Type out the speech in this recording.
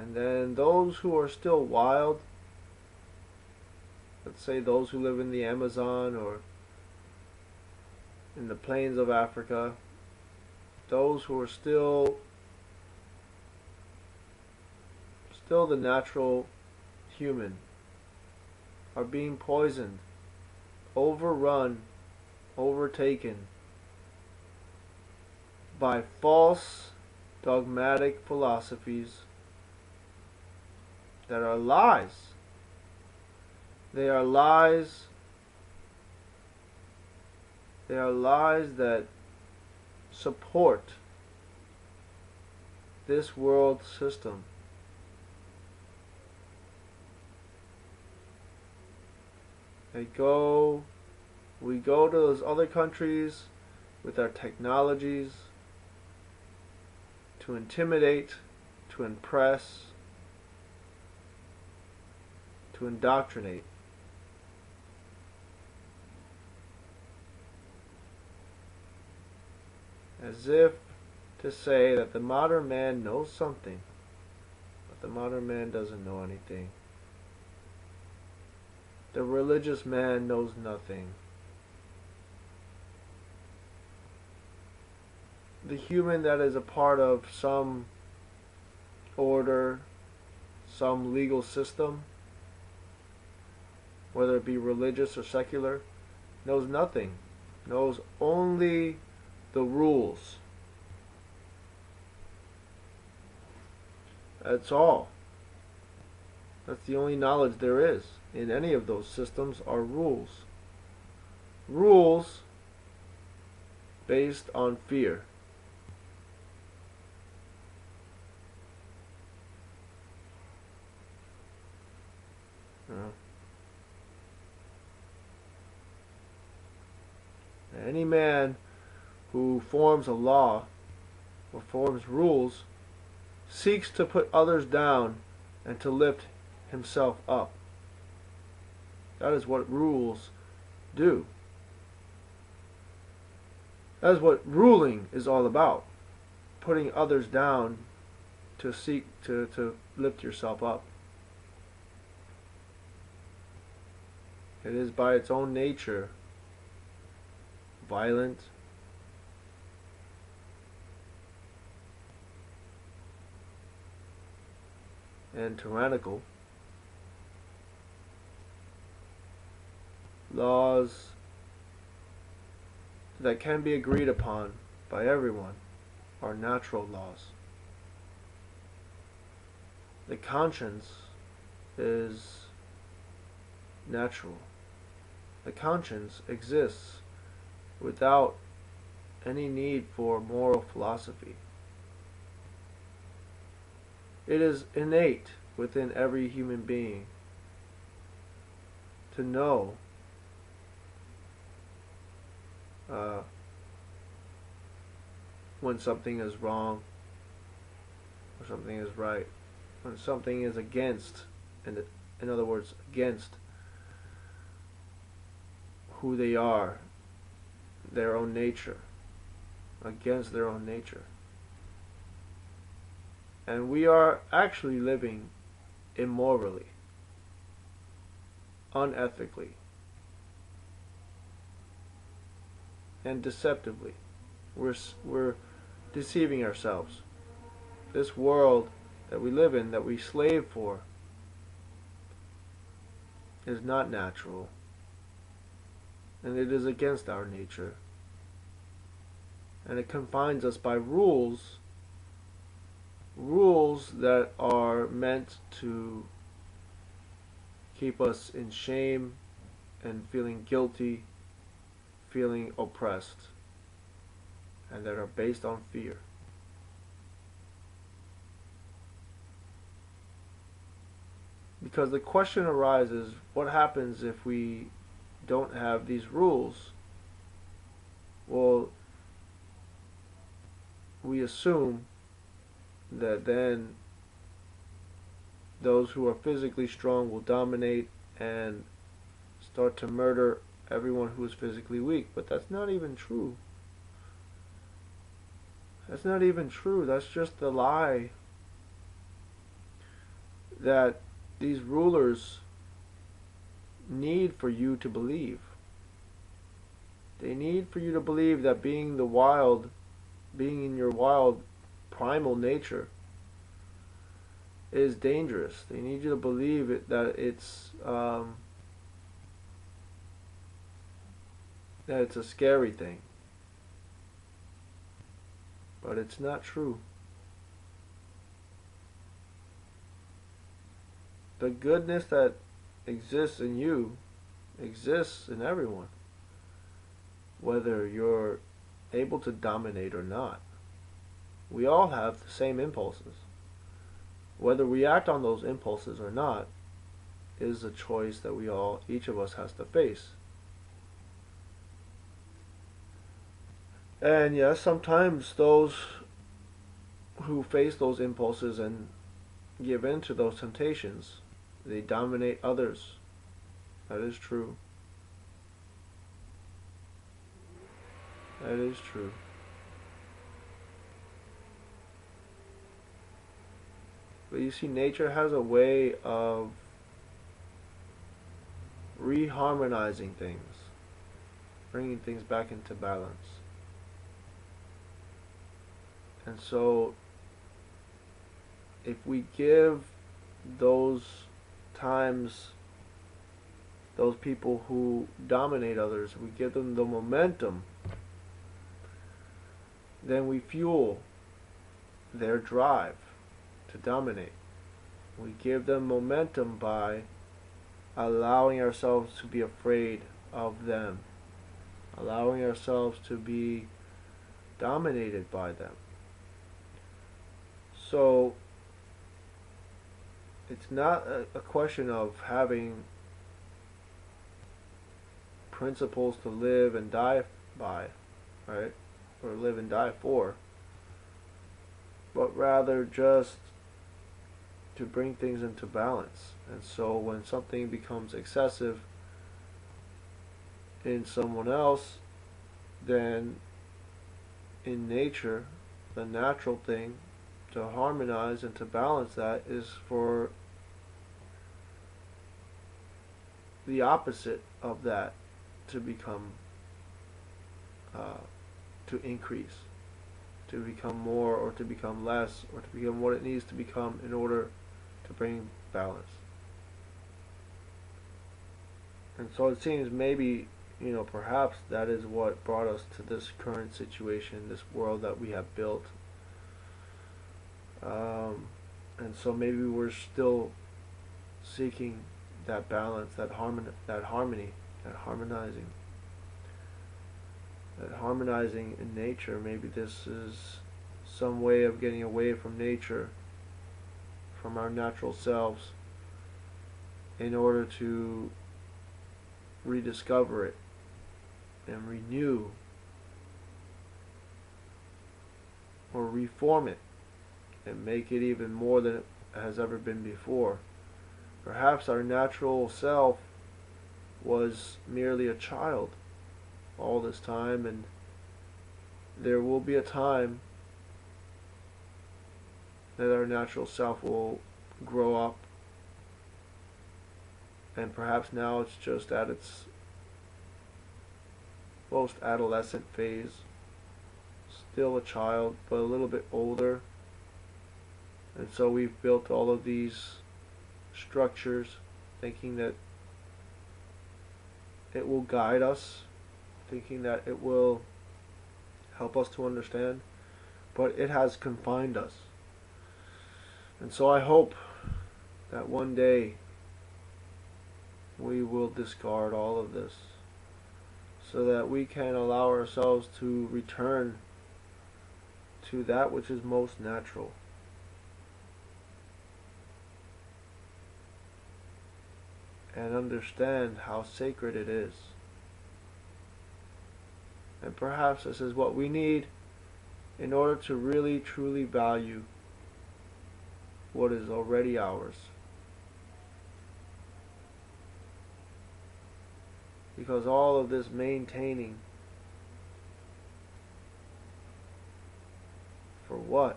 And then those who are still wild, let's say those who live in the Amazon or in the plains of Africa, those who are still the natural human, are being poisoned, overrun, overtaken by false dogmatic philosophies that are lies. They are lies. They are lies that support this world system. We go to those other countries with our technologies to intimidate, to impress, to indoctrinate. As if to say that the modern man knows something, but the modern man doesn't know anything. The religious man knows nothing. The human that is a part of some order, some legal system, whether it be religious or secular, knows nothing. Knows only the rules. That's all. That's the only knowledge there is in any of those systems are rules. Rules based on fear. Any man who forms a law or forms rules seeks to put others down and to lift himself up. That is what rules do. That is what ruling is all about. Putting others down to seek to lift yourself up. It is by its own nature violent, and tyrannical. Laws that can be agreed upon by everyone are natural laws. The conscience is natural. The conscience exists without any need for moral philosophy. It is innate within every human being to know when something is wrong or something is right, when something is against, in other words, against who they are, their own nature, against their own nature. And we are actually living immorally, unethically, and deceptively. We're deceiving ourselves. This world that we live in, that we slave for, is not natural, and it is against our nature. And it confines us by rules that are meant to keep us in shame and feeling guilty, feeling oppressed, and that are based on fear. Because the question arises, what happens if we don't have these rules? Well, we assume that then those who are physically strong will dominate and start to murder everyone who is physically weak. But that's not even true. That's not even true. That's just a lie. that these rulers need for you to believe. They need for you to believe that being in your wild primal nature is dangerous. They need you to believe that it's a scary thing. But it's not true. The goodness that exists in you exists in everyone, whether you're able to dominate or not. We all have the same impulses. Whether we act on those impulses or not is a choice that each of us has to face. And yes, sometimes those who face those impulses and give in to those temptations, they dominate others. That is true. That is true. But you see, nature has a way of reharmonizing things, bringing things back into balance. And so, if we give those people who dominate others, we give them the momentum, then we fuel their drive to dominate. We give them momentum by allowing ourselves to be afraid of them, allowing ourselves to be dominated by them. So it's not a question of having principles to live and die by, right? Or live and die for, but rather just to bring things into balance. And so when something becomes excessive in someone else, then in nature, the natural thing to harmonize and to balance that is for the opposite of that to become to increase, to become more, or to become less, or to become what it needs to become in order to bring balance. And so it seems maybe, perhaps that is what brought us to this current situation, this world that we have built. And so maybe we're still seeking that balance, that harmony, that harmonizing in nature. Maybe this is some way of getting away from nature, from our natural selves, in order to rediscover it and renew or reform it and make it even more than it has ever been before. Perhaps our natural self was merely a child all this time, and there will be a time that our natural self will grow up, and perhaps now it's just at its most adolescent phase, still a child but a little bit older. And so we've built all of these structures thinking that it will guide us, thinking that it will help us to understand, but it has confined us. And so I hope that one day we will discard all of this so that we can allow ourselves to return to that which is most natural. And understand how sacred it is. And perhaps this is what we need in order to really truly value what is already ours. Because all of this maintaining, for what?